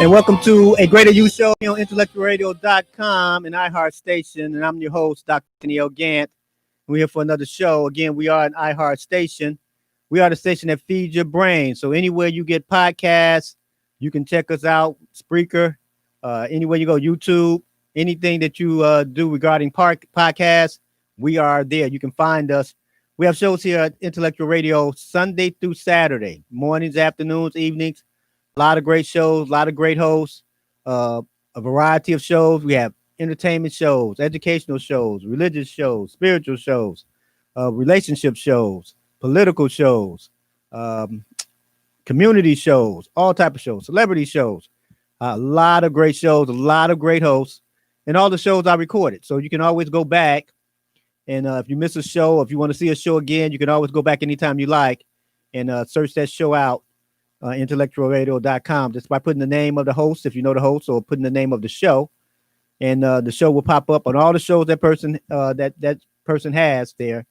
And welcome to a Greater You Show on IntellectualRadio.com and iHeart Station. And I'm your host, Dr. Neil Gantt. We're here for another show. Again, we are an iHeart Station. We are the station that feeds your brain. So anywhere you get podcasts, you can check us out. Spreaker, anywhere you go, YouTube, anything that you do regarding podcasts, we are there. You can find us. We have shows here at Intellectual Radio Sunday through Saturday, mornings, afternoons, evenings. A lot of great shows, a lot of great hosts, a variety of shows. We have entertainment shows, educational shows, religious shows, spiritual shows, relationship shows, political shows, community shows, all type of shows, celebrity shows. A lot of great shows, a lot of great hosts, and all the shows are recorded. So you can always go back. And if you miss a show, if you want to see a show again, you can always go back anytime you like and search that show out. IntellectualRadio.com, just by putting the name of the host, if you know the host, or putting the name of the show, and the show will pop up on all the shows that person has there.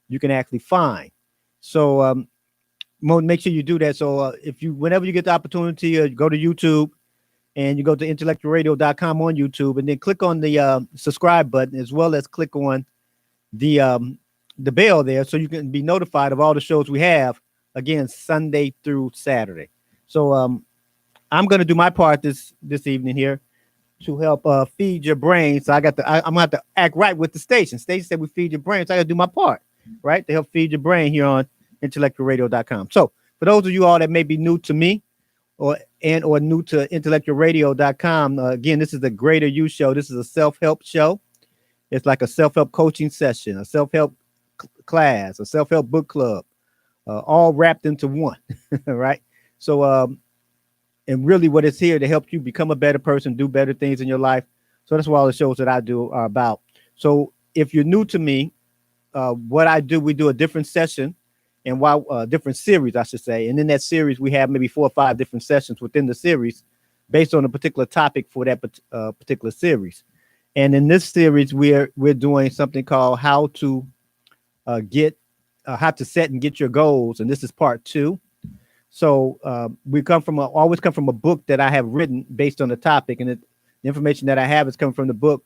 You can actually find. So make sure you do that. So whenever you get the opportunity, go to YouTube and you go to IntellectualRadio.com on YouTube, and then click on the subscribe button, as well as click on the bell there, so you can be notified of all the shows we have. Again, Sunday through Saturday. So I'm going to do my part this evening here to help feed your brain. So I'm going to have to act right with the station. Station said we feed your brain, so I got to do my part, right, to help feed your brain here on IntellectualRadio.com. So for those of you all that may be new to me or new to IntellectualRadio.com, again, this is the Greater You Show. This is a self-help show. It's like a self-help coaching session, a self-help class, a self-help book club. All wrapped into one, right? So, and really what it's here to help you become a better person, do better things in your life. So that's what all the shows that I do are about. So if you're new to me, what I do, we do a different session and different series, I should say. And in that series, we have maybe 4 or 5 different sessions within the series based on a particular topic for that particular series. And in this series, we're doing something called how to set and get your goals, and this is part 2. So we always come from a book that I have written based on the topic, and the information that I have is coming from the book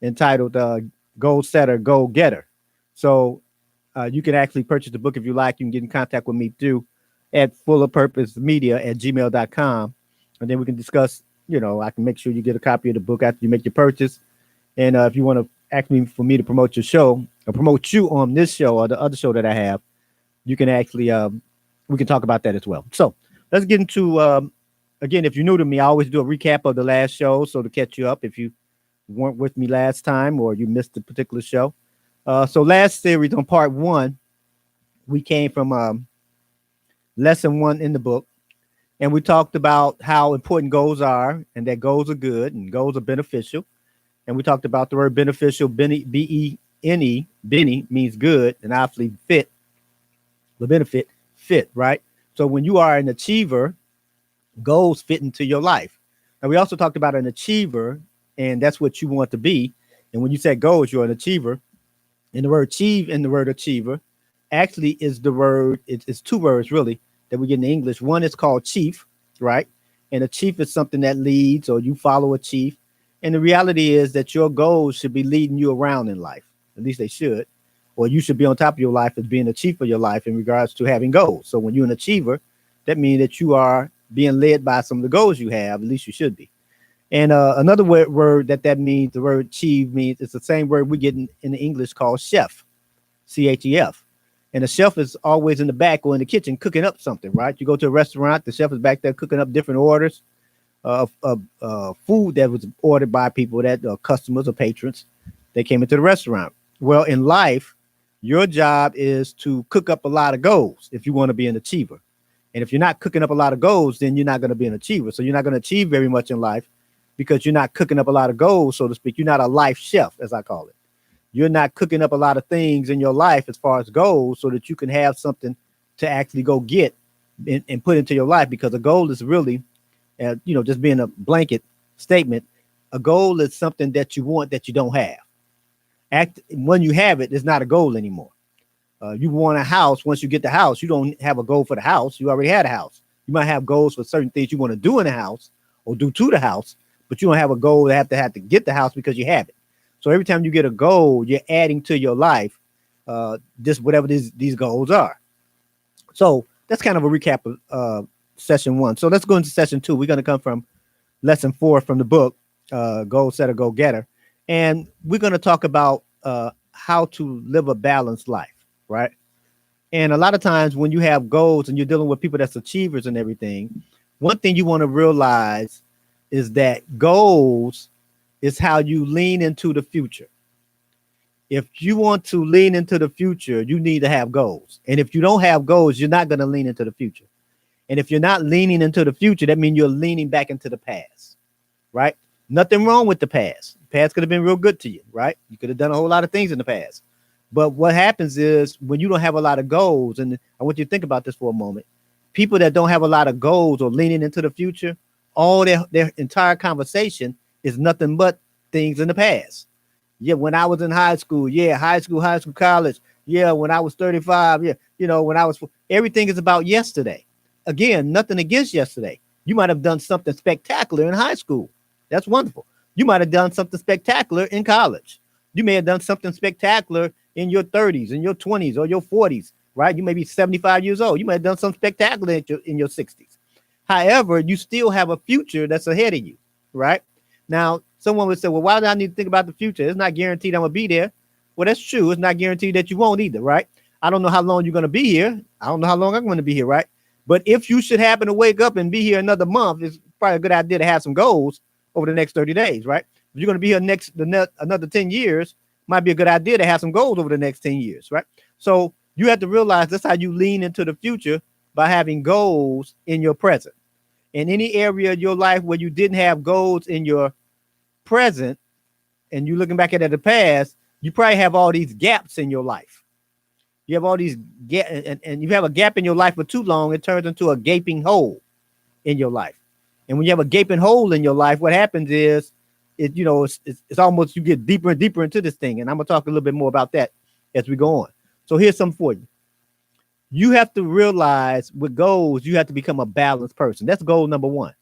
entitled Goal Setter, Goal Getter. So you can actually purchase the book if you like. You can get in contact with me through at fullerpurposemedia@gmail.com, and then we can discuss. I can make sure you get a copy of the book after you make your purchase. And if you want to ask me for me to promote your show or promote you on this show or the other show that I have, you can actually, we can talk about that as well. So let's get into, again, if you're new to me, I always do a recap of the last show. So to catch you up, if you weren't with me last time or you missed a particular show. So last series on part 1, we came from lesson 1 in the book. And we talked about how important goals are and that goals are good and goals are beneficial. And we talked about the word beneficial, B-E-N-E, Benny means good, and obviously fit, the benefit, fit, right? So when you are an achiever, goals fit into your life. Now, we also talked about an achiever, and that's what you want to be. And when you set goals, you're an achiever. And the word achieve and the word achiever actually is the word, it's 2 words really that we get in English. One is called chief, right? And a chief is something that leads, or you follow a chief. And the reality is that your goals should be leading you around in life. At least they should. Or you should be on top of your life as being a chief of your life in regards to having goals. So when you're an achiever, that means that you are being led by some of the goals you have. At least you should be. And another word that means, the word achieve means, it's the same word we get in the English called chef, C-H-E-F. And the chef is always in the back or in the kitchen cooking up something, right? You go to a restaurant, the chef is back there cooking up different orders. Food that was ordered by people that customers or patrons. They came into the restaurant. Well, in life, your job is to cook up a lot of goals if you want to be an achiever. And if you're not cooking up a lot of goals, then you're not going to be an achiever. So you're not going to achieve very much in life because you're not cooking up a lot of goals, so to speak. You're not a life chef, as I call it. You're not cooking up a lot of things in your life as far as goals so that you can have something to actually go get and put into your life, because a goal is really just being a blanket statement. A goal is something that you want that you don't have. When you have it, it's not a goal anymore. You want a house. Once you get the house, you don't have a goal for the house. You already had a house. You might have goals for certain things you want to do in the house, or do to the house, but you don't have a goal to have to get the house because you have it. So every time you get a goal, you're adding to your life, just whatever these goals are. So that's kind of a recap of session 1. So let's go into session 2. We're going to come from lesson 4 from the book, Goal Setter, Go Getter. And we're going to talk about how to live a balanced life, right? And a lot of times when you have goals and you're dealing with people that's achievers and everything, one thing you want to realize is that goals is how you lean into the future. If you want to lean into the future, you need to have goals. And if you don't have goals, you're not going to lean into the future. And if you're not leaning into the future, that means you're leaning back into the past, right? Nothing wrong with the past. The past could have been real good to you, right? You could have done a whole lot of things in the past. But what happens is when you don't have a lot of goals, and I want you to think about this for a moment, people that don't have a lot of goals or leaning into the future, all their entire conversation is nothing but things in the past. Yeah, when I was in high school, high school, college. Yeah, when I was 35, when I was, everything is about yesterday. Again, nothing against yesterday. You might have done something spectacular in high school. That's wonderful. You might have done something spectacular in college. You may have done something spectacular in your 30s, in your 20s, or your 40s, right? You may be 75 years old. You might have done something spectacular in your 60s. However, you still have a future that's ahead of you, right? Now, someone would say, well, why do I need to think about the future? It's not guaranteed I'm going to be there. Well, that's true. It's not guaranteed that you won't either, right? I don't know how long you're going to be here. I don't know how long I'm going to be here, right? But if you should happen to wake up and be here another month, it's probably a good idea to have some goals over the next 30 days, right? If you're going to be here another 10 years, might be a good idea to have some goals over the next 10 years, right? So you have to realize that's how you lean into the future, by having goals in your present. In any area of your life where you didn't have goals in your present and you're looking back at the past, you probably have all these gaps in your life. You have all these gaps, and you have a gap in your life for too long, it turns into a gaping hole in your life. And when you have a gaping hole in your life, what happens is it's almost, you get deeper and deeper into this thing. And I'm going to talk a little bit more about that as we go on. So here's something for you. You have to realize with goals, you have to become a balanced person. That's goal number 1,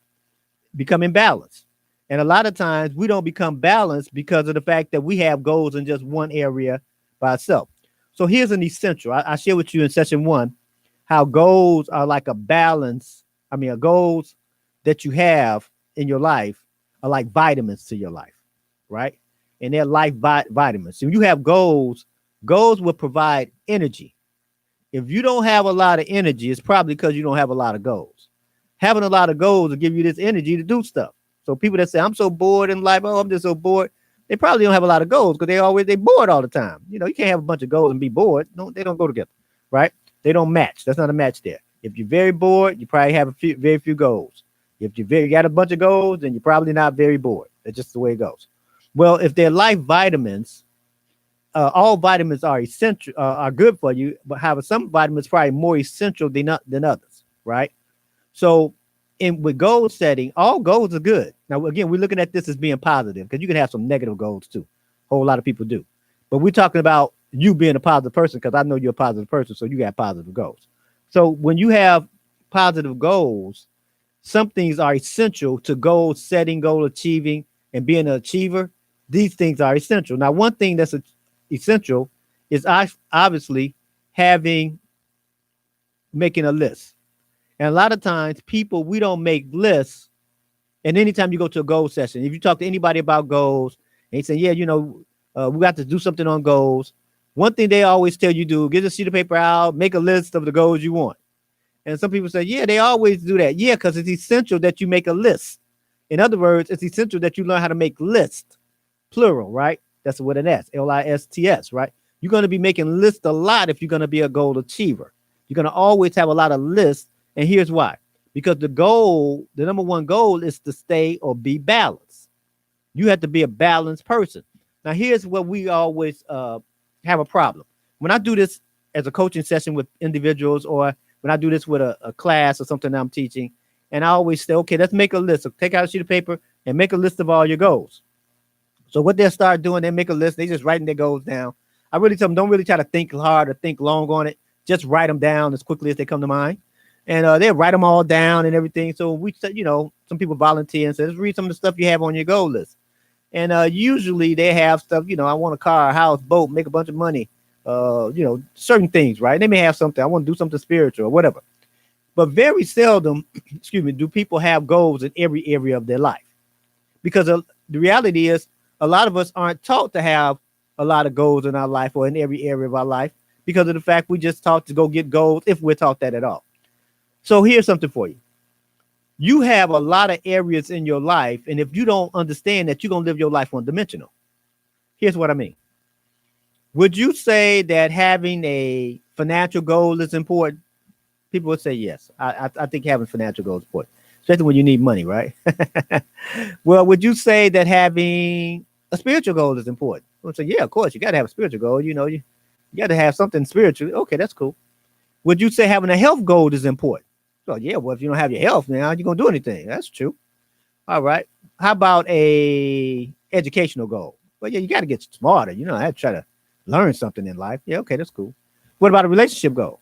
becoming balanced. And a lot of times we don't become balanced because of the fact that we have goals in just one area by itself. So here's an essential. I share with you in session 1 how goals are like a balance. Goals that you have in your life are like vitamins to your life, right? And they're life vitamins. So when you have goals will provide energy. If you don't have a lot of energy, it's probably because you don't have a lot of goals. Having a lot of goals will give you this energy to do stuff. So people that say, I'm so bored in life, I'm just so bored, they probably don't have a lot of goals because they bored all the time. You can't have a bunch of goals and be bored. No, they don't go together, right? They don't match. That's not a match there. If you're very bored, you probably have very few goals. If you got a bunch of goals, then you're probably not very bored. That's just the way it goes. Well, if they're life vitamins, all vitamins are essential, are good for you, but however, some vitamins probably more essential than others, right? So with goal setting, all goals are good. Now, again, we're looking at this as being positive because you can have some negative goals too. A whole lot of people do. But we're talking about you being a positive person because I know you're a positive person, so you got positive goals. So when you have positive goals, some things are essential to goal setting, goal achieving, and being an achiever. These things are essential. Now, one thing that's essential is obviously making a list. And a lot of times we don't make lists. And anytime you go to a goal session, if you talk to anybody about goals and they say, we got to do something on goals. One thing they always tell you do, get a sheet of paper out, make a list of the goals you want. And some people say, they always do that. Yeah, because it's essential that you make a list. In other words, it's essential that you learn how to make lists, plural, right? That's with an S, Lists, right? You're going to be making lists a lot if you're going to be a goal achiever. You're going to always have a lot of lists. And here's why. Because the number 1 goal is to stay or be balanced. You have to be a balanced person. Now, here's where we always have a problem. When I do this as a coaching session with individuals, or when I do this with a class or something that I'm teaching, and I always say, okay, let's make a list. So take out a sheet of paper and make a list of all your goals. So what they'll start doing, they make a list. They just writing their goals down. I really tell them, don't really try to think hard or think long on it. Just write them down as quickly as they come to mind. and they write them all down and everything. So we said, some people volunteer and say, let's read some of the stuff you have on your goal list. And usually they have stuff, I want a car, a house, boat, make a bunch of money, certain things, right? They may have something. I want to do something spiritual or whatever. But very seldom, excuse me, do people have goals in every area of their life. Because the reality is a lot of us aren't taught to have a lot of goals in our life or in every area of our life because of the fact we just taught to go get goals, if we're taught that at all. So here's something for you. You have a lot of areas in your life, and if you don't understand that, you're going to live your life one-dimensional. Here's what I mean. Would you say that having a financial goal is important? People would say yes. I think having financial goals is important, especially when you need money, right? Well, would you say that having a spiritual goal is important? I would say, yeah, of course. You got to have a spiritual goal. You got to have something spiritual. Okay, that's cool. Would you say having a health goal is important? So, yeah, well, if you don't have your health, man, how you going to do anything? That's true. All right. How about a educational goal? Well, yeah, you got to get smarter. I have to try to learn something in life. Yeah, okay, that's cool. What about a relationship goal?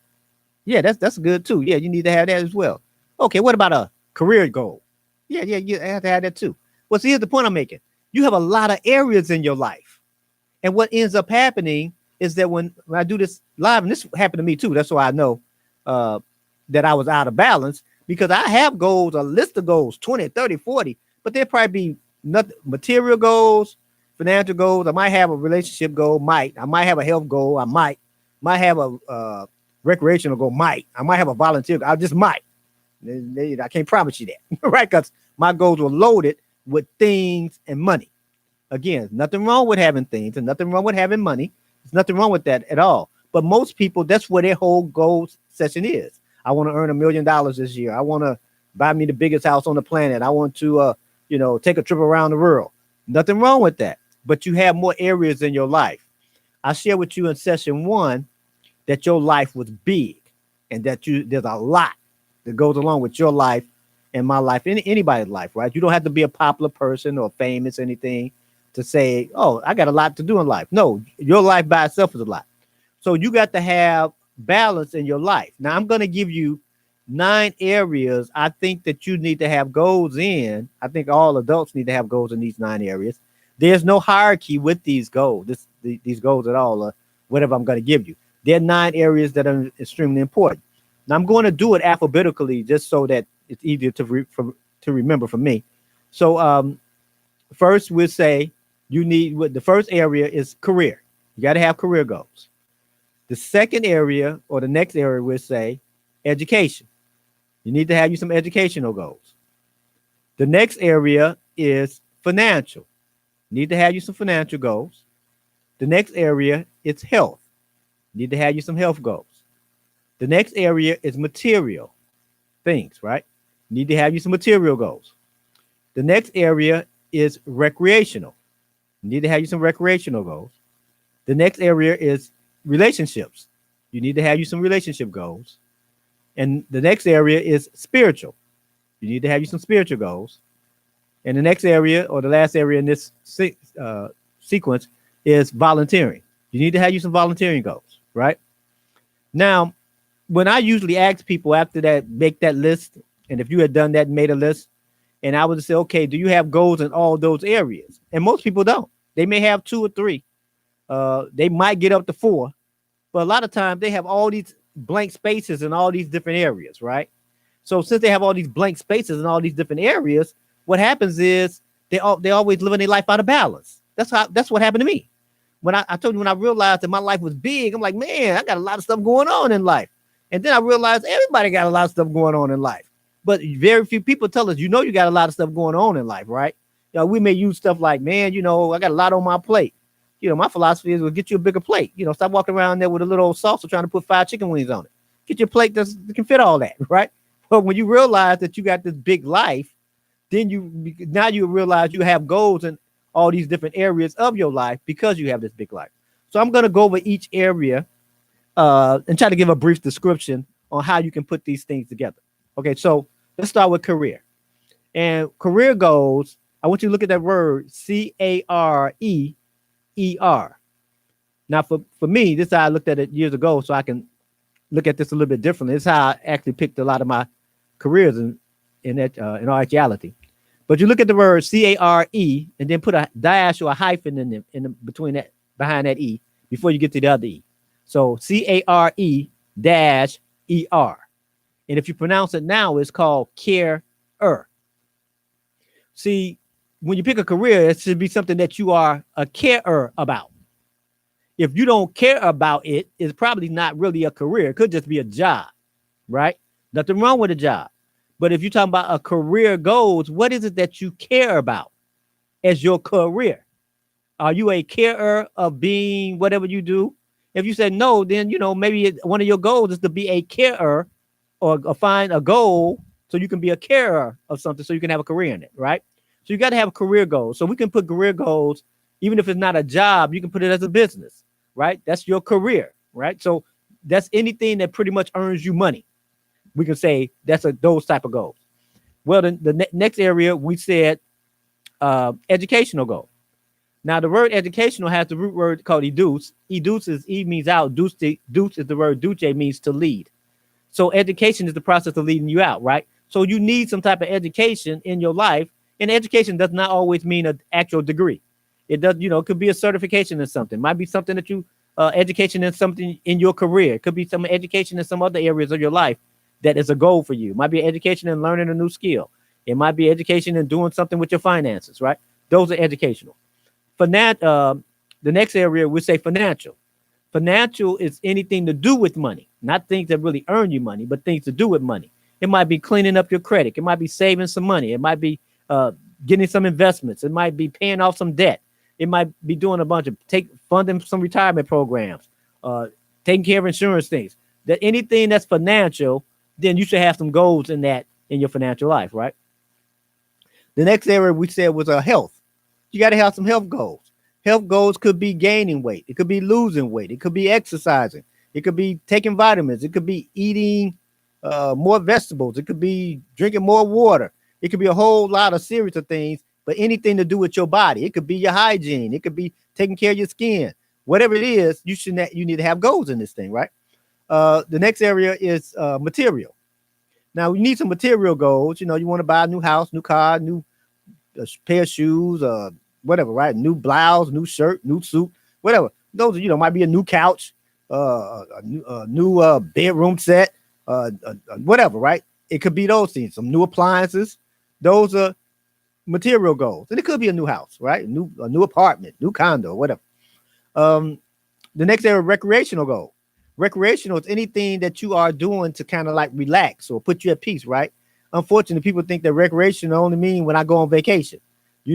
Yeah, that's good too. Yeah, you need to have that as well. Okay, what about a career goal? Yeah, you have to have that too. Well, see, here's the point I'm making. You have a lot of areas in your life. And what ends up happening is that when I do this live, and this happened to me too, that's why I know that I was out of balance, because I have goals, a list of goals, 20, 30, 40, but there'll probably be nothing, material goals, financial goals. I might have a relationship goal, I might have a health goal, I might have a recreational goal, I might have a volunteer goal, I just might. I can't promise you that, right? Because my goals were loaded with things and money. Again, nothing wrong with having things and nothing wrong with having money. There's nothing wrong with that at all. But most people, that's what their whole goal session is. I want to earn $1 million this year. I want to buy me the biggest house on the planet. I want to, take a trip around the world. Nothing wrong with that. But you have more areas in your life. I shared with you in session 1 that your life was big and that there's a lot that goes along with your life and my life, anybody's life, right? You don't have to be a popular person or famous or anything to say, oh, I got a lot to do in life. No, your life by itself is a lot. So you got to have balance in your life. Now, I'm going to give you 9 areas I think that you need to have goals in. I think all adults need to have goals in these 9 areas. There's no hierarchy with these goals, these goals at all, or whatever I'm going to give you. There are 9 areas that are extremely important. Now, I'm going to do it alphabetically just so that it's easier to remember for me. So first, we'll say the first area is career. You got to have career goals. The second area, or the next area, we'll say education. You need to have some educational goals. The next area is financial. You need to have some financial goals. The next area is health. You need to have some health goals. The next area is material things, right? You need to have some material goals. The next area is recreational. You need to have some recreational goals. The next area is relationships. You need to have some relationship goals. And the next area is spiritual. You need to have some spiritual goals. And the next area, or the last area in this sequence, is volunteering. You need to have some volunteering goals, right? Now, when I usually ask people after that, make that list, and if you had done that and made a list, and I would say, okay, do you have goals in all those areas? And most people don't. They may have 2 or 3. They might get up to 4, but a lot of times they have all these blank spaces in all these different areas, right? So since they have all these blank spaces in all these different areas, what happens is they always living their life out of balance. That's what happened to me. When I told you, when I realized that my life was big, I'm like, man, I got a lot of stuff going on in life. And then I realized everybody got a lot of stuff going on in life. But very few people tell us, you got a lot of stuff going on in life, right? We may use stuff like, man, I got a lot on my plate. My philosophy is, we'll get you a bigger plate. Stop walking around there with a little salsa trying to put 5 chicken wings on it. Get your plate that can fit all that, right? But when you realize that you got this big life, then you realize you have goals in all these different areas of your life because you have this big life. So I'm going to go over each area and try to give a brief description on how you can put these things together. Okay, so let's start with career. And career goals, I want you to look at that word, CAREER. Now, for me, this is how I looked at it years ago, so I can look at this a little bit differently. It's how I actually picked a lot of my careers in all actuality. But you look at the word care and then put a dash or a hyphen in the between that behind that e before you get to the other e. So care dash er. And if you pronounce it now, it's called care. See, when you pick a career, it should be something that you are a carer about. If you don't care about it, it's probably not really a career. It could just be a job, right? Nothing wrong with a job. But if you're talking about a career goals, what is it that you care about as your career? Are you a carer of being whatever you do? If you said no, then, maybe one of your goals is to be a carer or find a goal so you can be a carer of something so you can have a career in it, right? So you got to have a career goal. So we can put career goals, even if it's not a job, you can put it as a business, right? That's your career, right? So that's anything that pretty much earns you money. We can say that's those type of goals. Well, the next area we said educational goal. Now the word educational has the root word called educe. Educe is e means out. Duce is the word duce means to lead. So education is the process of leading you out, right? So you need some type of education in your life, and education does not always mean an actual degree. It does, it could be a certification in something. It might be something that you education in something in your career. It could be some education in some other areas of your life that is a goal for you. It might be education in learning a new skill. It might be education in doing something with your finances, right? Those are educational. The next area we say financial. Financial is anything to do with money, not things that really earn you money, but things to do with money. It might be cleaning up your credit. It might be saving some money. It might be getting some investments. It might be paying off some debt. It might be doing a bunch of funding some retirement programs, taking care of insurance things. That anything that's financial, then you should have some goals in your financial life, right? The next area we said was health. You got to have some health goals. Health goals could be gaining weight. It could be losing weight. It could be exercising. It could be taking vitamins. It could be eating more vegetables. It could be drinking more water. It could be a whole lot of series of things, but anything to do with your body. It could be your hygiene. It could be taking care of your skin. Whatever it is, you need to have goals in this thing, right? The next area is material. Now, you need some material goals. You want to buy a new house, new car, new pair of shoes, whatever, right? New blouse, new shirt, new suit, whatever. Those, might be a new couch, a new bedroom set, whatever, right? It could be those things, some new appliances. Those are material goals. And it could be a new house, right? A new apartment, new condo, whatever. The next area, recreational goal. Recreational is anything that you are doing to kind of like relax or put you at peace, right? Unfortunately, people think that recreation only mean when I go on vacation. If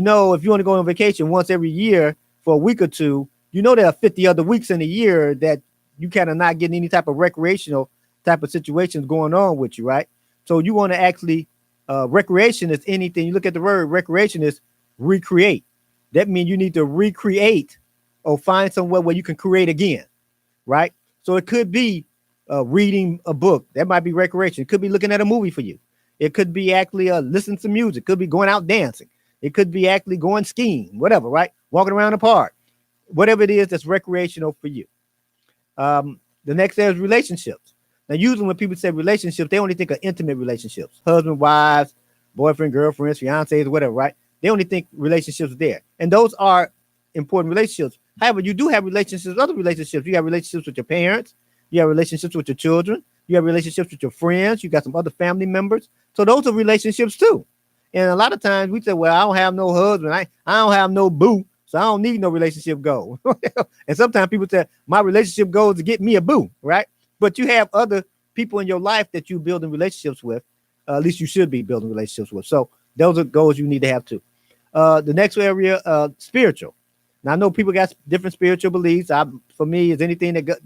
you want to go on vacation once every year for a week or two, there are 50 other weeks in a year that you kind of not getting any type of recreational type of situations going on with you, right? So you want to actually, recreation is anything. You look at the word recreation is recreate. That means you need to recreate or find somewhere where you can create again, right? So it could be reading a book. That might be recreation. It could be looking at a movie for you. It could be actually listening to music. It could be going out dancing. It could be actually going skiing, whatever, right? Walking around the park, whatever it is that's recreational for you. The next area is relationships. Now, usually when people say relationships, they only think of intimate relationships, husband, wives, boyfriend, girlfriends, fiancés, whatever, right? They only think relationships there. And those are important relationships. However, you do have relationships, other relationships. You have relationships with your parents. You have relationships with your children. You have relationships with your friends. You got some other family members. So those are relationships too. And a lot of times we say, well, I don't have no husband. I don't have no boo. So I don't need no relationship goal. And sometimes people say my relationship goal is to get me a boo, right? But you have other people in your life that you building relationships with. At least you should be building relationships with. So those are goals you need to have too. The next area, spiritual. Now I know people got different spiritual beliefs. For me, is anything that,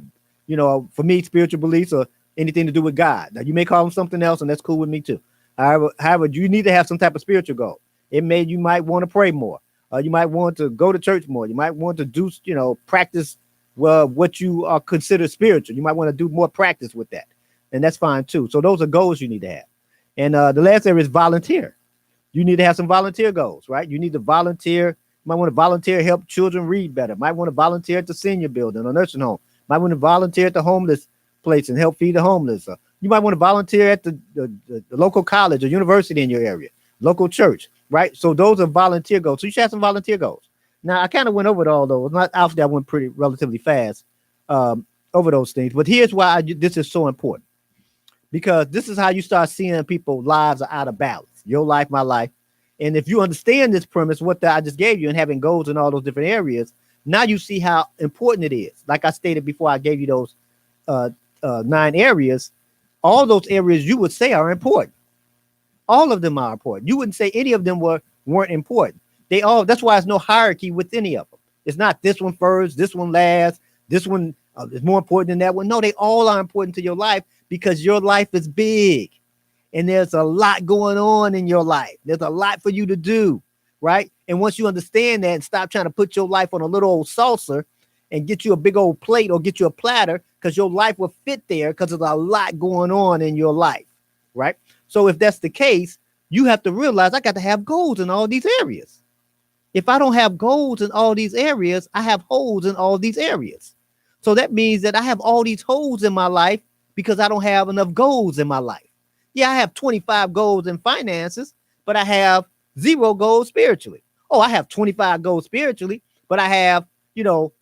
for me, spiritual beliefs or anything to do with God. Now you may call them something else, and that's cool with me too. However, you need to have some type of spiritual goal. You might want to pray more. You might want to go to church more. You might want to do, practice what you are considered spiritual. You might want to do more practice with that. And that's fine too. So those are goals you need to have. And the last area is volunteer. You need to have some volunteer goals, right? You need to volunteer. You might want to volunteer, help children read better. Might want to volunteer at the senior building or nursing home. Might want to volunteer at the homeless place and help feed the homeless. You might want to volunteer at the local college or university in your area, local church, right? So those are volunteer goals. So you should have some volunteer goals. Now, I kind of went over it all, though. Not obviously, I went pretty relatively fast over those things. But here's why this is so important. Because this is how you start seeing people's lives are out of balance. Your life, my life. And if you understand this premise, what I just gave you, and having goals in all those different areas, now you see how important it is. Like I stated before, I gave you those 9 areas. All those areas you would say are important. All of them are important. You wouldn't say any of them weren't important. They all. That's why there's no hierarchy with any of them. It's not this one first, this one last, this one is more important than that one. No, they all are important to your life because your life is big. And there's a lot going on in your life. There's a lot for you to do, right? And once you understand that and stop trying to put your life on a little old saucer and get you a big old plate or get you a platter, because your life will fit there because there's a lot going on in your life, right? So if that's the case, you have to realize I got to have goals in all these areas. If I don't have goals in all these areas, I have holes in all these areas. So that means that I have all these holes in my life because I don't have enough goals in my life. Yeah, I have 25 goals in finances, but I have 0 goals spiritually. Oh, I have 25 goals spiritually, but I have, 0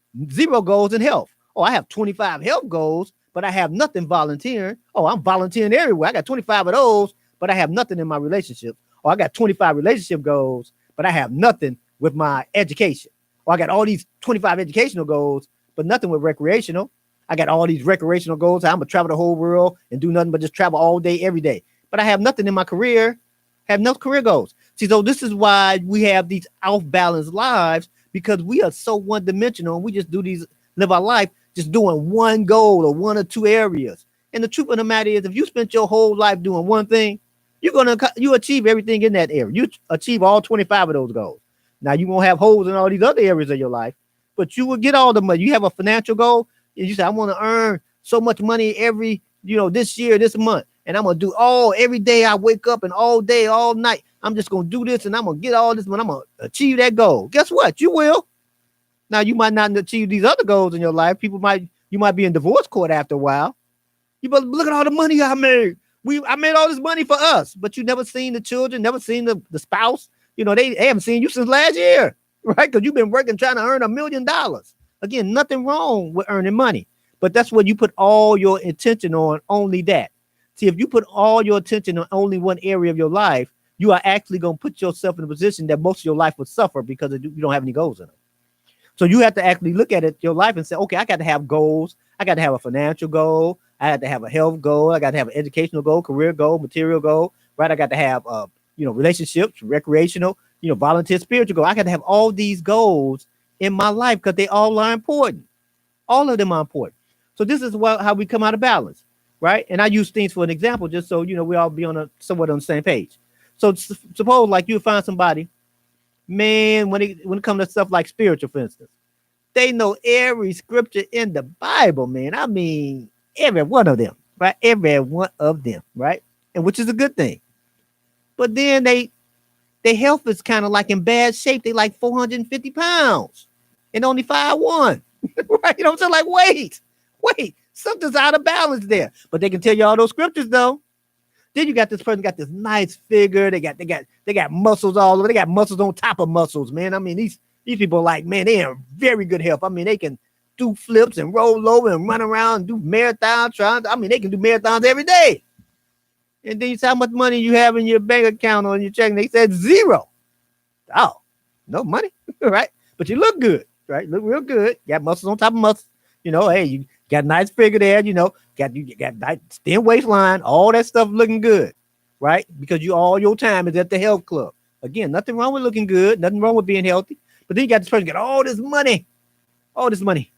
goals in health. Oh, I have 25 health goals, but I have nothing volunteering. Oh, I'm volunteering everywhere. I got 25 of those, but I have nothing in my relationships. Oh, I got 25 relationship goals, but I have nothing with my education. Or I got all these 25 educational goals, but nothing with recreational. I got all these recreational goals. I'm going to travel the whole world and do nothing but just travel all day, every day. But I have nothing in my career, have no career goals. See, so this is why we have these off-balanced lives, because we are so one-dimensional and we just live our life just doing one goal or 1 or 2 areas. And the truth of the matter is, if you spent your whole life doing one thing, you achieve everything in that area. You achieve all 25 of those goals. Now, you won't have holes in all these other areas of your life, but you will get all the money. You have a financial goal, and you say, I want to earn so much money every, this year, this month. And I'm going to do every day I wake up and all day, all night. I'm just going to do this and I'm going to get all this money. I'm going to achieve that goal. Guess what? You will. Now, you might not achieve these other goals in your life. You might be in divorce court after a while. You but look at all the money I made. I made all this money for us, but you never seen the children, never seen the spouse. They haven't seen you since last year, right? Because you've been working trying to earn $1 million. Again, nothing wrong with earning money, but that's when you put all your attention on only that. See, if you put all your attention on only one area of your life, you are actually going to put yourself in a position that most of your life would suffer because you don't have any goals in it. So you have to actually look at your life and say, okay, I got to have goals. I got to have a financial goal. I had to have a health goal. I got to have an educational goal, career goal, material goal, right? I got to have, relationships, recreational, volunteer, spiritual goal. I got to have all these goals in my life because they all are important. All of them are important. So this is how we come out of balance, right? And I use things for an example, just so, we all be somewhat on the same page. So suppose like you find somebody, man, when it comes to stuff like spiritual, for instance, they know every scripture in the Bible, man. I mean, every one of them, right? Every one of them, right? And which is a good thing. But then their health is kind of like in bad shape. They like 450 pounds and only 5'1", right? You know what I'm saying? Like, wait, something's out of balance there. But they can tell you all those scriptures though. Then you got this person got this nice figure. They got muscles all over. They got muscles on top of muscles, man. I mean, these people are like, man, they are in very good health. I mean, they can do flips and roll over and run around and do marathons. I mean, they can do marathons every day. And then you say how much money you have in your bank account or in your checking. They said 0. Oh, no money, right? But you look good, right? Look real good. Got muscles on top of muscles. Hey, you got a nice figure there. You got nice thin waistline. All that stuff looking good, right? Because all your time is at the health club. Again, nothing wrong with looking good. Nothing wrong with being healthy. But then you got this person got all this money, money,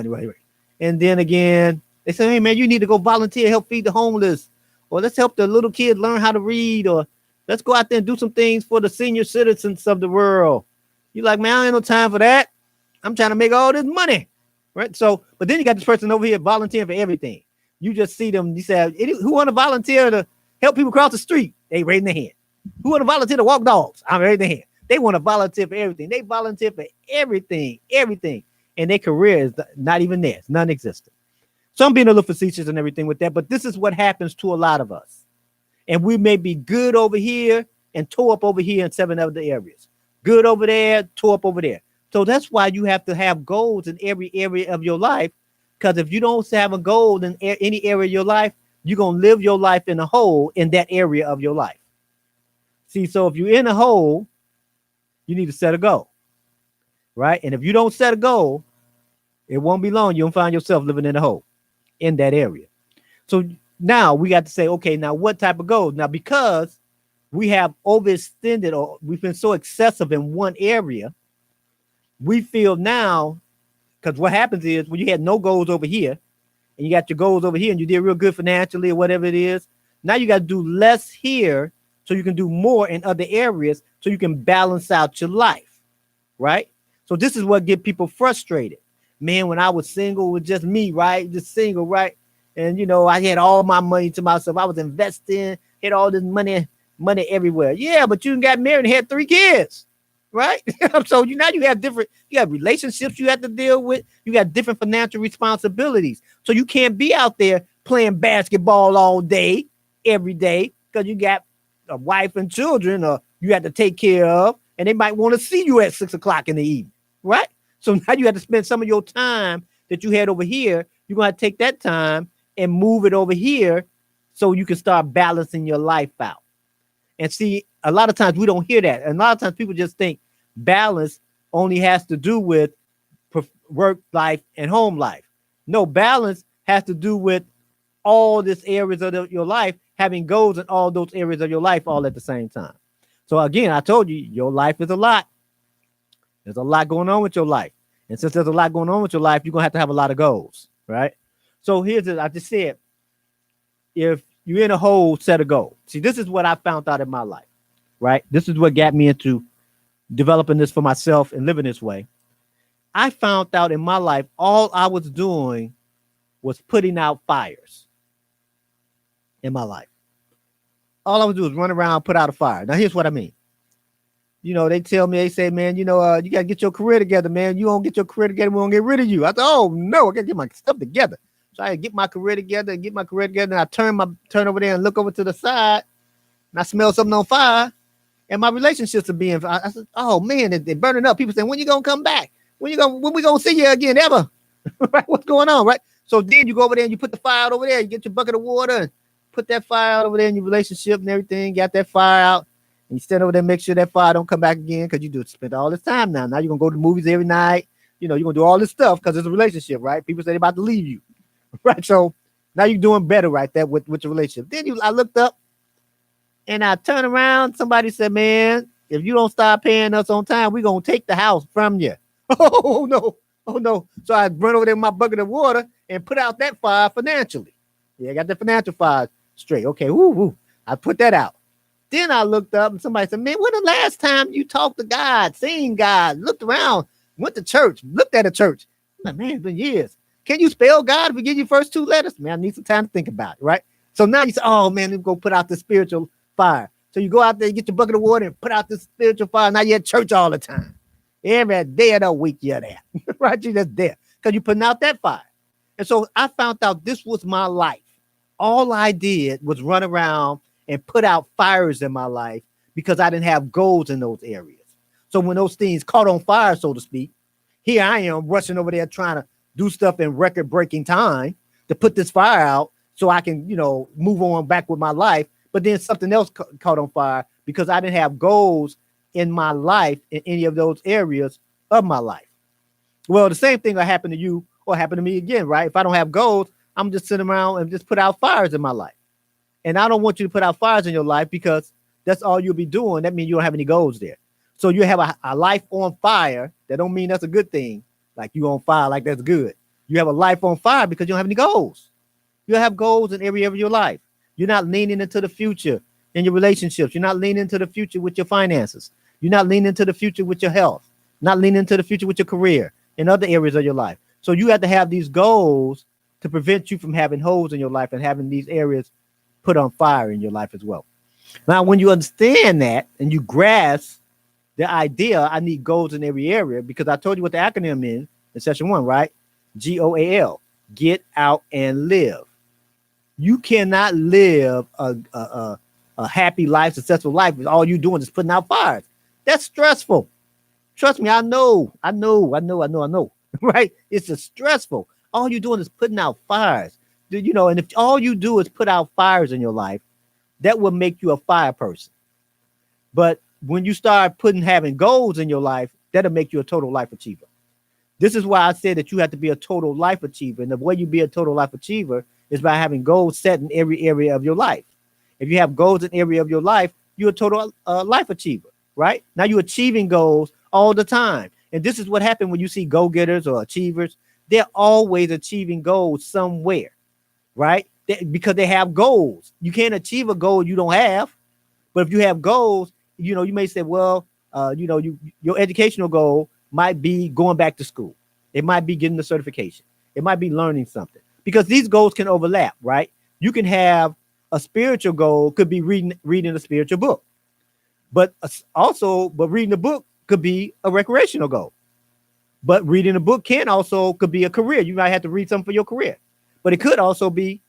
right? And then again, they say, hey, man, you need to go volunteer, help feed the homeless, or let's help the little kids learn how to read, or let's go out there and do some things for the senior citizens of the world. You're like, man, I ain't no time for that. I'm trying to make all this money, right? So, but then you got this person over here volunteering for everything. You just see them. You say, who want to volunteer to help people cross the street? They raising their hand. Who want to volunteer to walk dogs? I'm raising their hand. They want to volunteer for everything. They volunteer for everything. And their career is not even there. It's non-existent. So I'm being a little facetious and everything with that, but this is what happens to a lot of us. And we may be good over here and tore up over here in 7 other areas. Good over there, tore up over there. So that's why you have to have goals in every area of your life. Because if you don't have a goal in any area of your life, you're going to live your life in a hole in that area of your life. See, so if you're in a hole, you need to set a goal, right? And if you don't set a goal, it won't be long. You'll find yourself living in a hole in that area. So now we got to say, okay, now what type of goals? Now, because we have overextended or we've been so excessive in one area, we feel now, because what happens is when you had no goals over here and you got your goals over here and you did real good financially or whatever it is, now you got to do less here so you can do more in other areas so you can balance out your life, right? So this is what get people frustrated. Man, when I was single with just me, right? Just single, right? And, you know, I had all my money to myself. I was investing, had all this money everywhere. Yeah, but you got married and had 3 kids, right? So you have relationships you have to deal with. You got different financial responsibilities. So you can't be out there playing basketball all day, every day, because you got a wife and children you have to take care of, and they might want to see you at 6 o'clock in the evening, right? So now you have to spend some of your time that you had over here. You're going to take that time and move it over here so you can start balancing your life out. And see, a lot of times we don't hear that. And a lot of times people just think balance only has to do with work life and home life. No, balance has to do with all these areas of your life, having goals in all those areas of your life all at the same time. So again, I told you, your life is a lot. There's a lot going on with your life. And since there's a lot going on with your life, you're going to have a lot of goals, right? So here's it. I just said, if you're in a hole, set a goal. See, this is what I found out in my life, right? This is what got me into developing this for myself and living this way. I found out in my life, all I was doing was putting out fires in my life. All I would do is run around, put out a fire. Now, here's what I mean. You know, they say, man, you know, you got to get your career together, man. You don't get your career together, we won't get rid of you. I thought, oh, no, I got to get my stuff together. So I get my career together and I turn over there and look over to the side and I smell something on fire and my relationships are being, I said, oh man, they're burning up. People saying, when you going to come back? When we going to see you again ever? Right? What's going on? Right. So then you go over there and you put the fire out over there. You get your bucket of water and put that fire out over there in your relationship and everything. Got that fire out and you stand over there and make sure that fire don't come back again because you do spend all this time now. Now you're going to go to the movies every night. You know, you're going to do all this stuff because it's a relationship, right? People say they're about to leave you. Right. So now you're doing better right there with your relationship. Then I looked up and I turned around. Somebody said, man, if you don't start paying us on time, we're going to take the house from you. Oh, no. Oh, no. So I run over there with my bucket of water and put out that fire financially. Yeah, I got the financial fire straight. Okay. Woo. I put that out. Then I looked up and somebody said, man, when the last time you talked to God, seen God, looked around, went to church, looked at a church? I'm like, man, it's been years. Can you spell God if we give you first 2 letters? Man, I need some time to think about it, right? So now you say, oh, man, let me go put out the spiritual fire. So you go out there, you get your bucket of water and put out the spiritual fire. Now you're at church all the time. Every day of the week you're there, right? You're just there because you're putting out that fire. And so I found out this was my life. All I did was run around and put out fires in my life because I didn't have goals in those areas. So when those things caught on fire, so to speak, here I am rushing over there trying to do stuff in record-breaking time to put this fire out so I can, you know, move on back with my life. But then something else caught on fire because I didn't have goals in my life in any of those areas of my life. Well, the same thing will happen to you or happen to me again, right? If I don't have goals, I'm just sitting around and just put out fires in my life. And I don't want you to put out fires in your life because that's all you'll be doing. That means you don't have any goals there. So you have a life on fire. That don't mean that's a good thing. Like you on fire, like that's good. You have a life on fire because you don't have any goals. You have goals in every area of your life. You're not leaning into the future in your relationships. You're not leaning into the future with your finances. You're not leaning into the future with your health. Not leaning into the future with your career in other areas of your life. So you have to have these goals to prevent you from having holes in your life and having these areas put on fire in your life as well. Now, when you understand that and you grasp the idea, I need goals in every area, because I told you what the acronym is in session 1, right? GOAL, Get out and live. You cannot live a happy life, successful life with all you doing is putting out fires. That's stressful. Trust me, I know. Right? It's just stressful. All you're doing is putting out fires. And if all you do is put out fires in your life, that will make you a fire person. But when you start having goals in your life, that'll make you a total life achiever. This is why I said that you have to be a total life achiever. And the way you be a total life achiever is by having goals set in every area of your life. If you have goals in every area of your life, you're a total life achiever, right? Now you're achieving goals all the time. And this is what happens when you see go-getters or achievers. They're always achieving goals somewhere, right? Because they have goals. You can't achieve a goal you don't have. But if you have goals, you may say, well, your educational goal might be going back to school. It might be getting the certification. It might be learning something, because these goals can overlap, right? You can have a spiritual goal, could be reading a spiritual book, but reading a book could be a recreational goal. But reading a book could be a career. You might have to read something for your career, but it could also be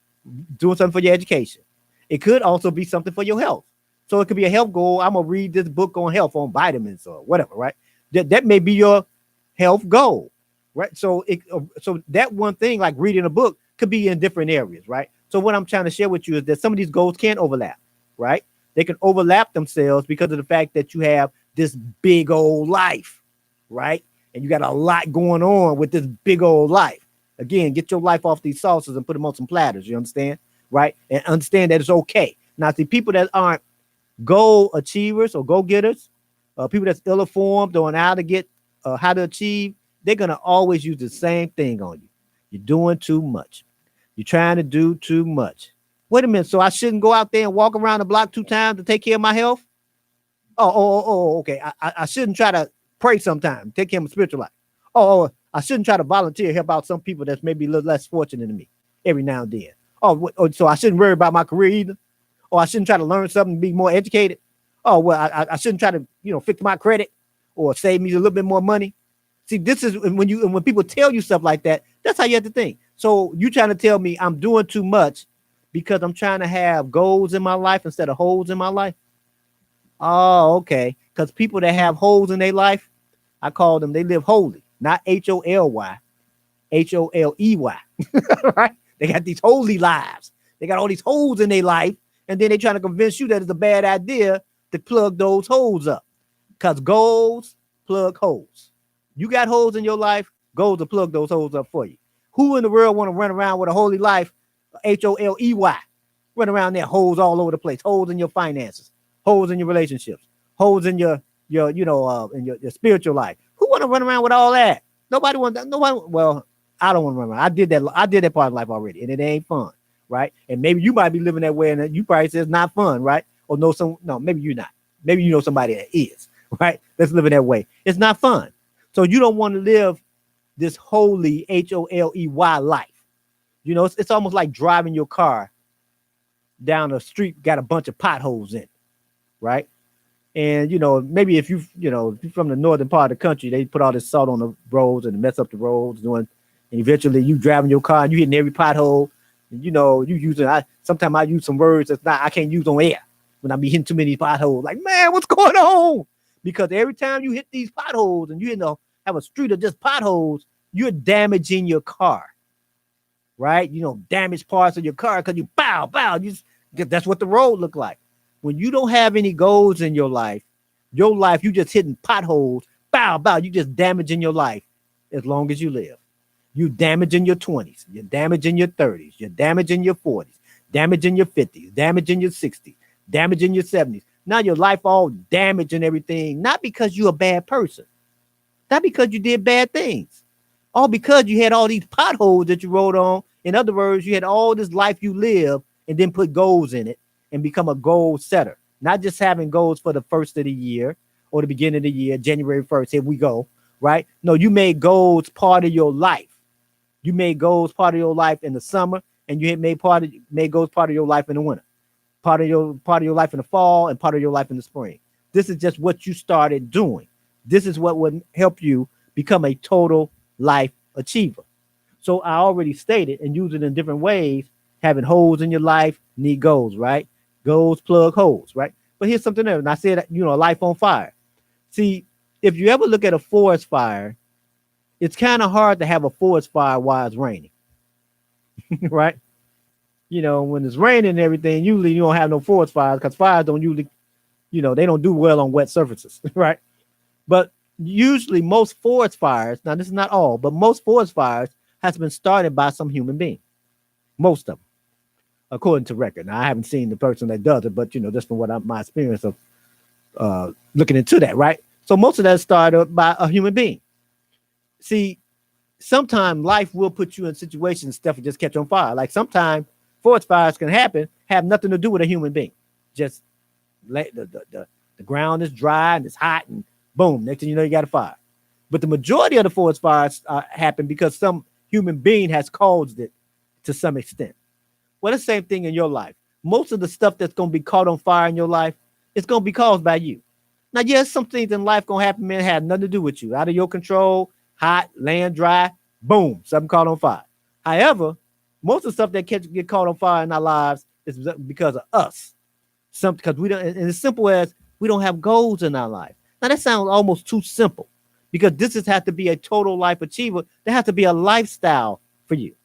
doing something for your education. It could also be something for your health. So it could be a health goal. I'm gonna read this book on health, on vitamins or whatever, right? That may be your health goal, right? So that one thing, like reading a book, could be in different areas, right? So what I'm trying to share with you is that some of these goals can overlap, right? They can overlap themselves because of the fact that you have this big old life, right? And you got a lot going on with this big old life. Again, get your life off these saucers and put them on some platters. You understand, right? And understand that it's okay. Now, see, people that aren't goal achievers or go-getters, people that's ill-informed on how to achieve, they're going to always use the same thing on you. You're doing too much. You're trying to do too much. Wait a minute. So I shouldn't go out there and walk around the block 2 times to take care of my health? Okay. I shouldn't try to pray sometime, take care of my spiritual life. I shouldn't try to volunteer, help out some people that's maybe a little less fortunate than me every now and then. So I shouldn't worry about my career either. Or I shouldn't try to learn something, be more educated. I shouldn't try to, fix my credit or save me a little bit more money. See, this is when people tell you stuff like that, that's how you have to think. So you trying to tell me I'm doing too much because I'm trying to have goals in my life instead of holes in my life? Oh, okay. Because people that have holes in their life, I call them, they live holy, not HOLY, HOLEY. Right? They got these holy lives. They got all these holes in their life, and then they trying to convince you that it's a bad idea to plug those holes up. Because goals plug holes. You got holes in your life, goals to plug those holes up for you. Who in the world want to run around with a holy life, HOLEY, run around there, holes all over the place, holes in your finances, holes in your relationships, holes in your spiritual life? Who want to run around with all that? Nobody wants that. Nobody. Well, I don't want to run around. I did that part of life already, and it ain't fun, right? And maybe you might be living that way, and you probably say it's not fun, right? Or maybe you're not. Maybe you know somebody that is, right? That's living that way. It's not fun. So you don't want to live this holy HOLEY life. It's almost like driving your car down the street, got a bunch of potholes in it, right? And maybe if you're from the northern part of the country, they put all this salt on the roads and mess up the roads, and eventually you driving your car and you hitting every pothole. And, you using sometimes I use some words I can't use on air when I be hitting too many potholes. Like, man, what's going on? Because every time you hit these potholes and you have a street of just potholes, you're damaging your car, right? Damage parts of your car because you bow. That's what the road look like. When you don't have any goals in your life, you just hitting potholes, bow, you just damaging your life as long as you live. You damaging your 20s, you're damaging your 30s, you're damaging your 40s, damaging your 50s, damaging your 60s, damaging your 70s. Now your life all damaged and everything, not because you're a bad person, not because you did bad things, all because you had all these potholes that you rode on. In other words, you had all this life you live and then put goals in it and become a goal setter, not just having goals for the first of the year or the beginning of the year, January 1st, here we go, right? No, you made goals part of your life. You made goals part of your life in the summer, and you had made goals part of your life in the winter, part of your life in the fall, and part of your life in the spring. This is just what you started doing. This is what would help you become a total life achiever. So I already stated and use it in different ways. Having holes in your life, need goals, right? Goals plug holes, right? But here's something else. And I said, a life on fire. See, if you ever look at a forest fire, it's kind of hard to have a forest fire while it's raining, right? When it's raining and everything, usually you don't have no forest fires because fires don't usually, they don't do well on wet surfaces, right? But usually most forest fires, now this is not all, but most forest fires has been started by some human being. Most of them, according to record. Now I haven't seen the person that does it, but just from my experience of looking into that, right? So most of that started by a human being. See, sometimes life will put you in situations stuff will just catch on fire. Like sometimes forest fires can happen, have nothing to do with a human being. Just the ground is dry and it's hot and boom, next thing you know, you got a fire. But the majority of the forest fires happen because some human being has caused it to some extent. Well, the same thing in your life. Most of the stuff that's going to be caught on fire in your life, it's going to be caused by you. Now, yes, some things in life going to happen, man, have nothing to do with you. Out of your control, hot, land dry, boom, something caught on fire. However, most of the stuff that get caught on fire in our lives is because of us. Because we don't, and as simple as we don't have goals in our life. Now, that sounds almost too simple because this has to be a total life achiever. There has to be a lifestyle for you.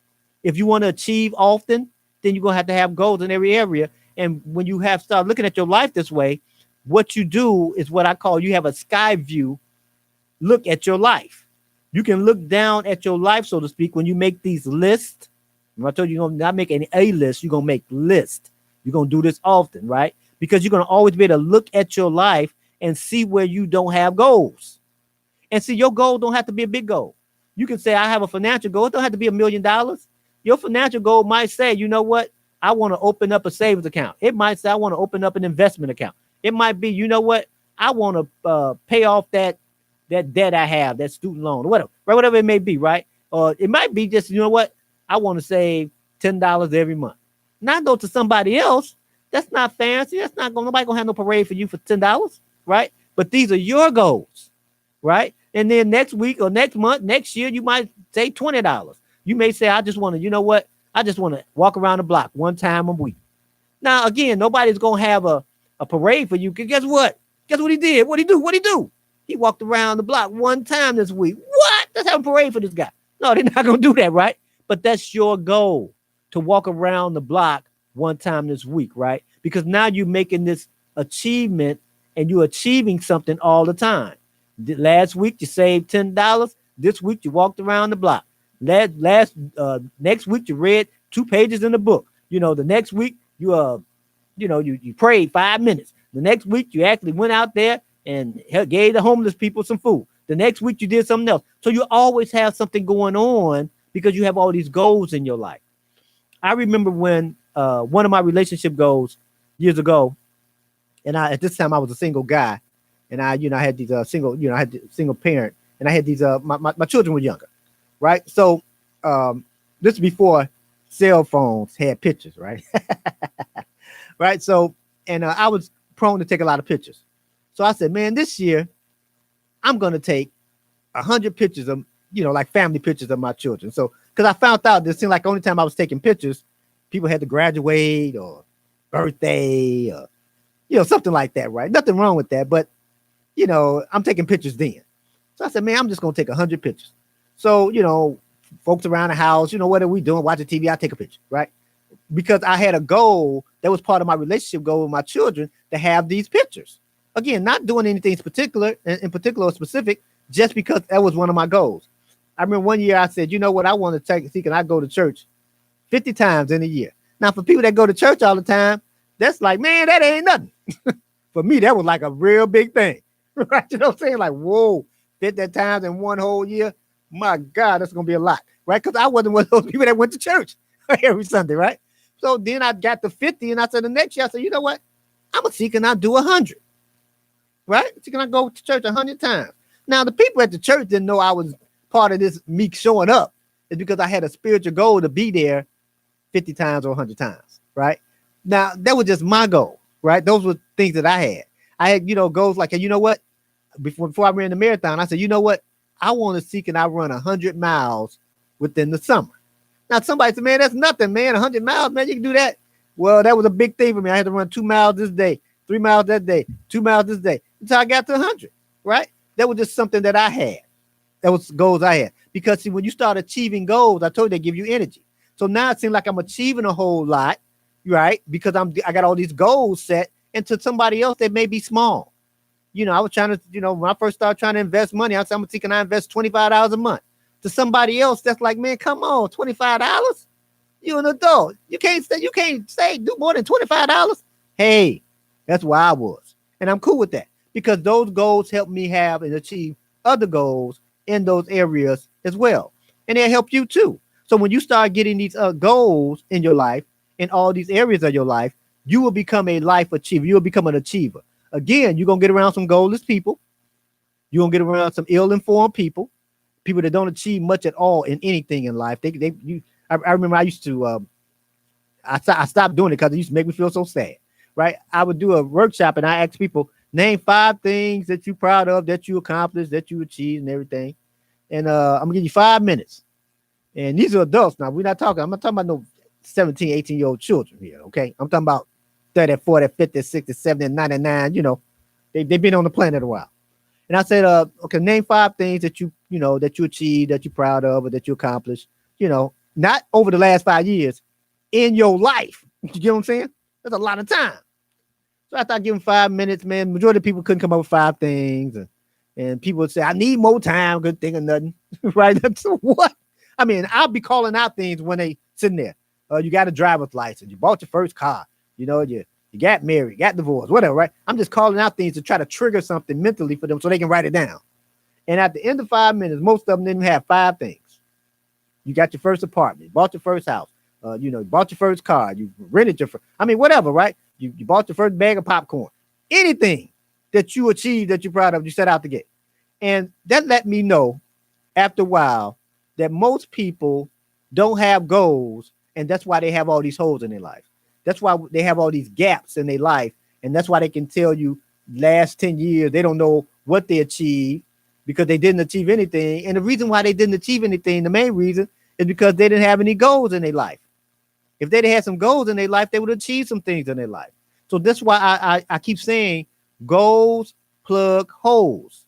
If you want to achieve often, then you're going to have goals in every area. And when you start looking at your life this way, what you do is what I call you have a sky view look at your life. You can look down at your life, so to speak, when you make these lists. I told you, you're going to not make any A list, you're going to make lists. You're going to do this often, right? Because you're going to always be able to look at your life and see where you don't have goals. And see, your goal don't have to be a big goal. You can say, I have a financial goal. It don't have to be $1 million. Your financial goal might say, you know what? I want to open up a savings account. It might say, I want to open up an investment account. It might be, you know what? I want to pay off that debt I have, that student loan, or whatever, right? Whatever it may be, right? Or it might be just, you know what? I want to save $10 every month. Not though to somebody else. That's not fancy. That's not going. Nobody gonna have no parade for you for $10, right? But these are your goals, right? And then next week or next month, next year, you might say $20. You may say, I just want to, you know what? I just want to walk around the block one time a week. Now, again, nobody's gonna have a parade for you. Cause guess what? Guess what he did? What he do? He walked around the block one time this week. What? Let's have a parade for this guy. No, they're not gonna do that, right? But that's your goal, to walk around the block one time this week, right? Because now you're making this achievement and you're achieving something all the time. Last week you saved $10. This week you walked around the block. Next week you read 2 pages in the book. The next week you prayed 5 minutes. The next week you actually went out there and gave the homeless people some food. The next week you did something else. So you always have something going on because you have all these goals in your life. I remember when one of my relationship goals years ago, and at this time I was a single guy, and I had these single parent, and I had these my children were younger, right? So this is before cell phones had pictures, right? Right. So and I was prone to take a lot of pictures. So I said, man, this year I'm gonna take 100 pictures of like family pictures of my children. So because I found out this seemed like the only time I was taking pictures, people had to graduate or birthday or something like that, right? Nothing wrong with that, but I'm taking pictures then. So I said, man, I'm just gonna take 100 pictures. So folks around the house, what are we doing? Watching TV, I take a picture, right? Because I had a goal that was part of my relationship goal with my children to have these pictures. Again, not doing anything in particular or specific, just because that was one of my goals. I remember one year I said, you know what, I want to can I go to church 50 times in a year? Now, for people that go to church all the time, that's like, man, that ain't nothing. For me, that was like a real big thing. Right? You know what I'm saying? Like, whoa, 50 times in one whole year. My God, that's going to be a lot. Right? Because I wasn't one of those people that went to church every Sunday, right? So then I got to 50 and I said the next year, I said, you know what? I'm going to see, can I do 100? Right? See, can I go to church 100 times? Now, the people at the church didn't know I was part of this me showing up. It's because I had a spiritual goal to be there 50 times or 100 times, right? Now, that was just my goal, right? Those were things that I had. I had, goals like, you know what? Before I ran the marathon, I said, you know what? I want to see, can I run 100 miles within the summer. Now, somebody said, man, that's nothing, man. 100 miles, man, you can do that. Well, that was a big thing for me. I had to run 2 miles this day, 3 miles that day, 2 miles this day until I got to 100, right? That was just something that I had. That was goals I had. Because see, when you start achieving goals, I told you they give you energy. So now it seems like I'm achieving a whole lot, right? Because I got all these goals set, and to somebody else, they may be small. I was trying to, when I first started trying to invest money, I said, I'm thinking I invest $25 a month. To somebody else, that's like, man, come on, $25? You're an adult. You can't say do more than $25. Hey, that's where I was. And I'm cool with that because those goals help me have and achieve other goals in those areas as well. And they'll help you too. So when you start getting these goals in your life, in all these areas of your life, you will become a life achiever. You will become an achiever. Again, you're going to get around some goalless people. You're going to get around some ill-informed people that don't achieve much at all in anything in life. I remember I used to, I stopped doing it because it used to make me feel so sad, right? I would do a workshop and I ask people, name 5 things that you're proud of, that you accomplished, that you achieved and everything. And I'm going to give you 5 minutes. And these are adults now. I'm not talking about no 17, 18-year-old children here, okay? I'm talking about 30, 40, 50, 60, 70, 99, they've been on the planet a while. And I said, okay, name 5 things that you achieved, that you're proud of, or that you accomplished, not over the last 5 years, in your life. You get what I'm saying? That's a lot of time. So after I give them 5 minutes, man, majority of people couldn't come up with 5 things. And people would say, I need more time, good thing or nothing. Right? So what? I mean, I'll be calling out things when they sitting there. You got a driver's license. You bought your first car. You got married, got divorced, whatever, right? I'm just calling out things to try to trigger something mentally for them so they can write it down. And at the end of 5 minutes, most of them didn't have 5 things. You got your first apartment, you bought your first house, you bought your first car, you rented your first, whatever, right? You bought your first bag of popcorn. Anything that you achieved that you're proud of, you set out to get. And that let me know after a while that most people don't have goals, and that's why they have all these holes in their life. That's why they have all these gaps in their life. And that's why they can tell you last 10 years, they don't know what they achieved because they didn't achieve anything. And the reason why they didn't achieve anything, the main reason is because they didn't have any goals in their life. If they'd had some goals in their life, they would achieve some things in their life. So that's why I keep saying goals plug holes.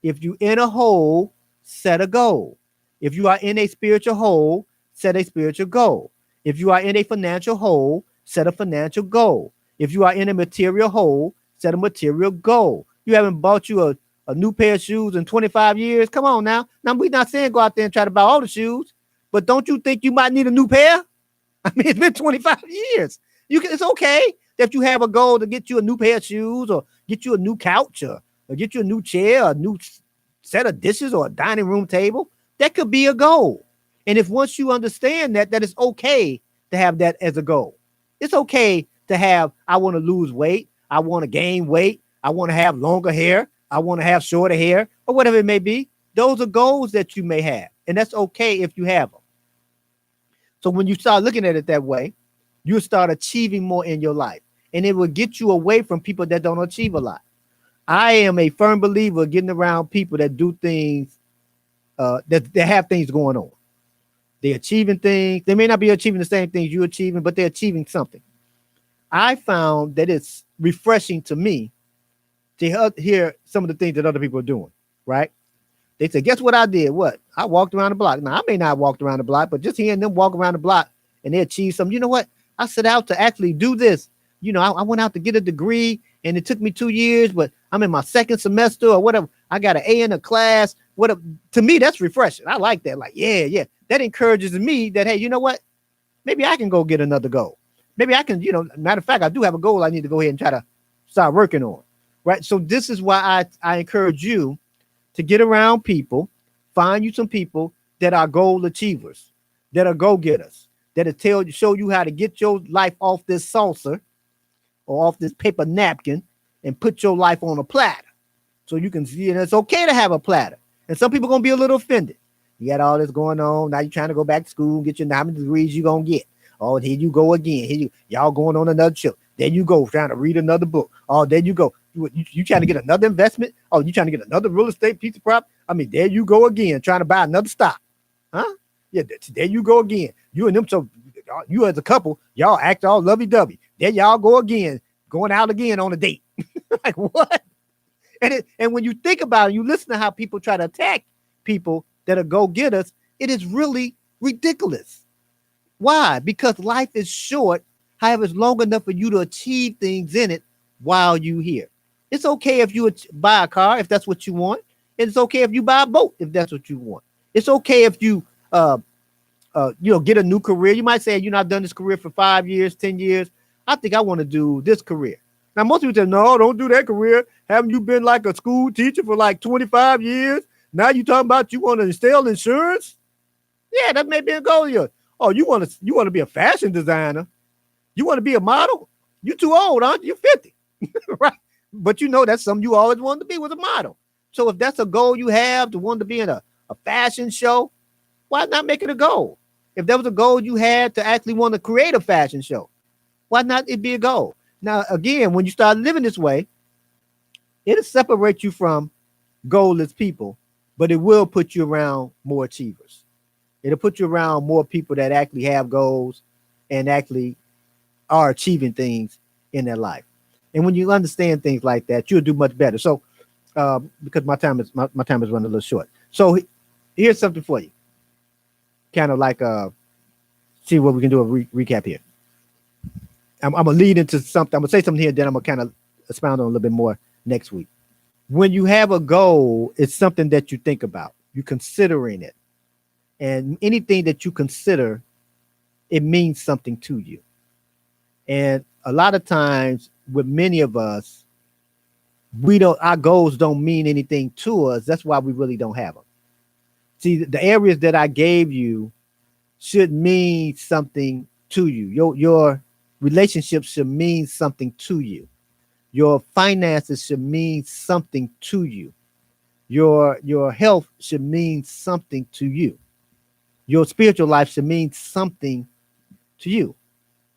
If you in a hole, set a goal. If you are in a spiritual hole, set a spiritual goal. If you are in a financial hole, set a financial goal. If you are in a material hole, set a material goal. You haven't bought you a new pair of shoes in 25 years. Come on now. Now, we're not saying go out there and try to buy all the shoes, but don't you think you might need a new pair? I mean, it's been 25 years. It's okay that you have a goal to get you a new pair of shoes or get you a new couch or get you a new chair, a new set of dishes or a dining room table. That could be a goal. And if once you understand that it's okay to have that as a goal. It's okay to have, I want to lose weight. I want to gain weight. I want to have longer hair. I want to have shorter hair or whatever it may be. Those are goals that you may have. And that's okay if you have them. So when you start looking at it that way, you'll start achieving more in your life. And it will get you away from people that don't achieve a lot. I am a firm believer getting around people that do things, that have things going on. They're achieving things. They may not be achieving the same things you're achieving, but they're achieving something. I found that it's refreshing to me to hear some of the things that other people are doing, right? They say, guess what I did? What? I walked around the block. Now, I may not have walked around the block, but just hearing them walk around the block and they achieve something. You know what? I set out to actually do this. I went out to get a degree and it took me 2 years, but I'm in my second semester or whatever. I got an A in a class. To me, that's refreshing. I like that. Like, yeah. That encourages me that, hey, you know what? Maybe I can go get another goal. Maybe I can, matter of fact, I do have a goal I need to go ahead and try to start working on. Right. So this is why I encourage you to get around people, find you some people that are goal achievers, that are go-getters, that show you how to get your life off this saucer or off this paper napkin and put your life on a platter. So you can see, and it's okay to have a platter. And some people are going to be a little offended. You got all this going on. Now you're trying to go back to school and get your how many degrees you're going to get. Oh, here you go again. Y'all going on another trip. There you go, trying to read another book. Oh, there you go. You trying to get another investment? Oh, you trying to get another real estate piece of property? I mean, there you go again, trying to buy another stock. Huh? Yeah, there you go again. You and them, so you as a couple, y'all act all lovey-dovey. There y'all go again, going out again on a date. Like what? And when you think about it, you listen to how people try to attack people that are go-getters, it is really ridiculous. Why? Because life is short. However, it's long enough for you to achieve things in it while you're here. It's okay if you buy a car if that's what you want. And it's okay if you buy a boat if that's what you want. It's okay if you get a new career. You might say, I've done this career for 5 years, 10 years. I think I want to do this career. Now, most people say, no, don't do that career. Haven't you been like a school teacher for like 25 years? Now you talking about you want to sell insurance? Yeah, that may be a goal here. Oh, you want to be a fashion designer? You want to be a model? You too old, aren't you? You're 50, right? But that's something you always wanted to be, was a model. So if that's a goal you have, to want to be in a fashion show, why not make it a goal? If that was a goal you had to actually want to create a fashion show, why not it be a goal? Now, again, when you start living this way, it'll separate you from goalless people, but it will put you around more achievers. It'll put you around more people that actually have goals and actually are achieving things in their life. And when you understand things like that, you'll do much better. So, because my time is running a little short. So here's something for you. Kind of like see what we can do a recap here. I'm gonna lead into something. I'm gonna say something here, then I'm gonna kind of expound on a little bit more next week. When you have a goal, it's something that you think about. You're considering it, and anything that you consider, it means something to you. And a lot of times, with many of us, our goals don't mean anything to us. That's why we really don't have them. See, the areas that I gave you should mean something to you. Your relationships should mean something to you. Your finances should mean something to you. Your health should mean something to you. Your spiritual life should mean something to you.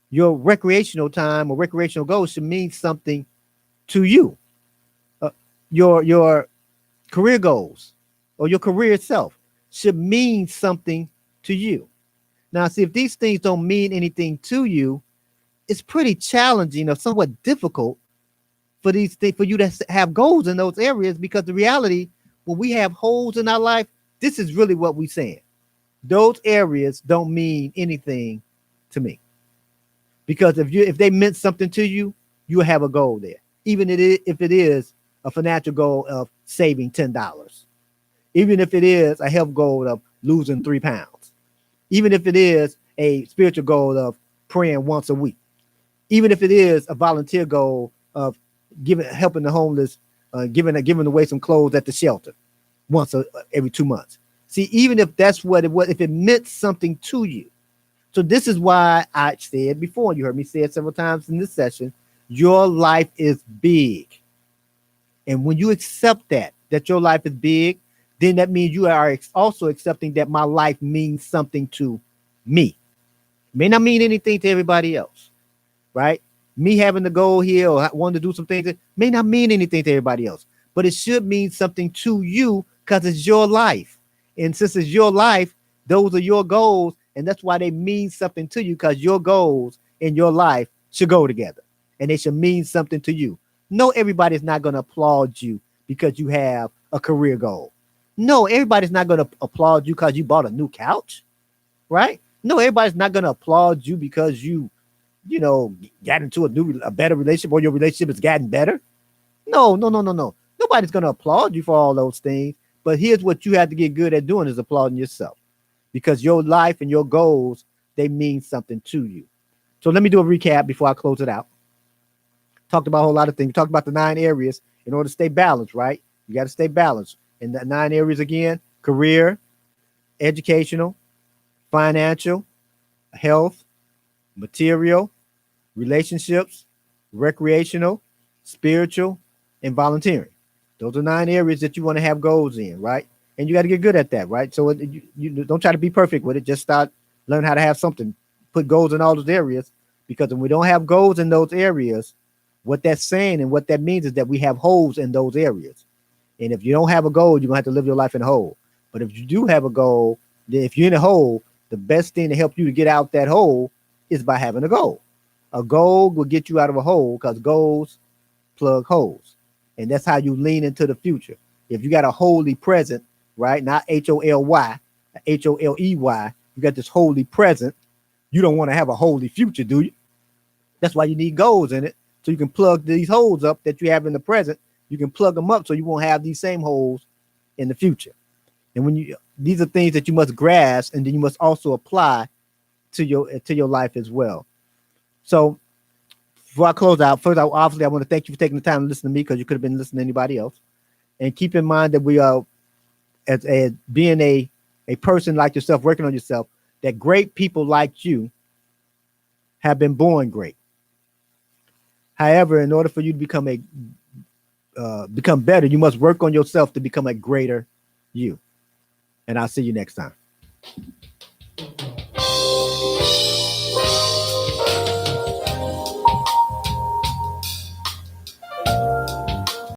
Your recreational time or recreational goals should mean something to you. Your career goals or your career itself should mean something to you. Now, see, if these things don't mean anything to you, it's pretty challenging or somewhat difficult for you to have goals in those areas, because the reality, when we have holes in our life, this is really what we're saying. Those areas don't mean anything to me. Because if they meant something to you, you'll have a goal there. Even if it is a financial goal of saving $10. Even if it is a health goal of losing 3 pounds. Even if it is a spiritual goal of praying once a week. Even if it is a volunteer goal of helping the homeless, giving away some clothes at the shelter once every 2 months. See, even if that's what it was, if it meant something to you. So this is why I said before, you heard me say it several times in this session, your life is big. And when you accept that your life is big, then that means you are also accepting that my life means something to me. It may not mean anything to everybody else, right? Me having the goal here or wanting to do some things may not mean anything to everybody else, but it should mean something to you because it's your life. And since it's your life, those are your goals. And that's why they mean something to you, because your goals in your life should go together and they should mean something to you. No, everybody's not going to applaud you because you have a career goal. No, everybody's not going to applaud you because you bought a new couch, right? No, everybody's not going to applaud you because you got into a better relationship or your relationship has gotten better. No. Nobody's going to applaud you for all those things. But here's what you have to get good at doing, is applauding yourself, because your life and your goals, they mean something to you. So let me do a recap before I close it out. Talked about a whole lot of things. We talked about the 9 areas in order to stay balanced, right? You got to stay balanced. And the 9 areas again: career, educational, financial, health, material, relationships, recreational, spiritual, and volunteering. Those are 9 areas that you want to have goals in, right? And you got to get good at that, right? So you don't try to be perfect with it. Just start learn how to have something. Put goals in all those areas, because when we don't have goals in those areas, what that's saying and what that means is that we have holes in those areas. And if you don't have a goal, you're going to have to live your life in a hole. But if you do have a goal, then if you're in a hole, the best thing to help you to get out that hole is by having a goal. A goal will get you out of a hole because goals plug holes. And that's how you lean into the future. If you got a holy present, right? Not H-O-L-Y, H-O-L-E-Y. You got this holy present. You don't want to have a holy future, do you? That's why you need goals in it. So you can plug these holes up that you have in the present. You can plug them up so you won't have these same holes in the future. And these are things that you must grasp, and then you must also apply to your life as well. So before I close out, first, obviously, I want to thank you for taking the time to listen to me, because you could have been listening to anybody else. And keep in mind that we are, as being a person like yourself, working on yourself, that great people like you have been born great. However, in order for you to become better, you must work on yourself to become a greater you. And I'll see you next time.